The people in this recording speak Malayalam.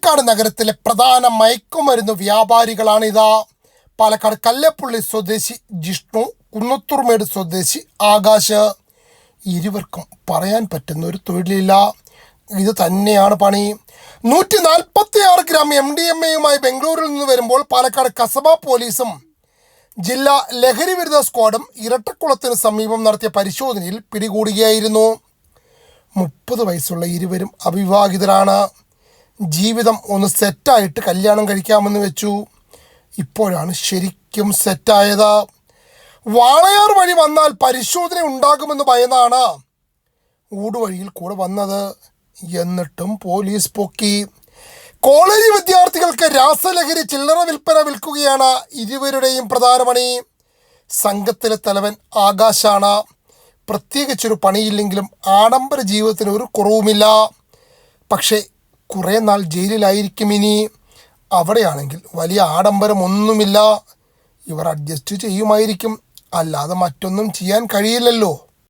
പാലക്കാട് നഗരത്തിലെ പ്രധാന മയക്കുമരുന്ന് വ്യാപാരികളാണിതാ. പാലക്കാട് കല്ലേപ്പുള്ളി സ്വദേശി ജിഷ്ണു, കുന്നത്തൂർമേട് സ്വദേശി ആകാശ്. ഇരുവർക്കും പറയാൻ പറ്റുന്ന ഒരു തൊഴിലില്ല. ഇത് തന്നെയാണ് പണി. 146 ഗ്രാം MDMA ബംഗളൂരിൽ നിന്ന് വരുമ്പോൾ പാലക്കാട് കസബ പോലീസും ജില്ലാ ലഹരി വിരുദ്ധ സ്ക്വാഡും ഇരട്ടക്കുളത്തിന് സമീപം നടത്തിയ പരിശോധനയിൽ പിടികൂടുകയായിരുന്നു. 30 വയസ്സുള്ള ഇരുവരും അവിവാഹിതരാണ്. ജീവിതം ഒന്ന് സെറ്റായിട്ട് കല്യാണം കഴിക്കാമെന്ന് വെച്ചു. ഇപ്പോഴാണ് ശരിക്കും സെറ്റായത്. വാളയാർ വഴി വന്നാൽ പരിശോധന ഉണ്ടാകുമെന്ന് ഭയന്നാണ് ഊടുവഴിയിൽ കൂടെ വന്നത്. എന്നിട്ടും പോലീസ് പൊക്കി. കോളേജ് വിദ്യാർത്ഥികൾക്ക് രാസലഹരി ചില്ലറ വിൽപ്പന വിൽക്കുകയാണ് ഇരുവരുടെയും പ്രധാന പണി. സംഘത്തിലെ തലവൻ ആകാശാണ്. പ്രത്യേകിച്ചൊരു പണിയില്ലെങ്കിലും ആഡംബര ജീവിതത്തിന് ഒരു കുറവുമില്ല. പക്ഷേ കുറേ നാൾ ജയിലിലായിരിക്കും ഇനി. അവിടെയാണെങ്കിൽ വലിയ ആഡംബരമൊന്നുമില്ല. ഇവർ അഡ്ജസ്റ്റ് ചെയ്യുമായിരിക്കും, അല്ലാതെ മറ്റൊന്നും ചെയ്യാൻ കഴിയില്ലല്ലോ.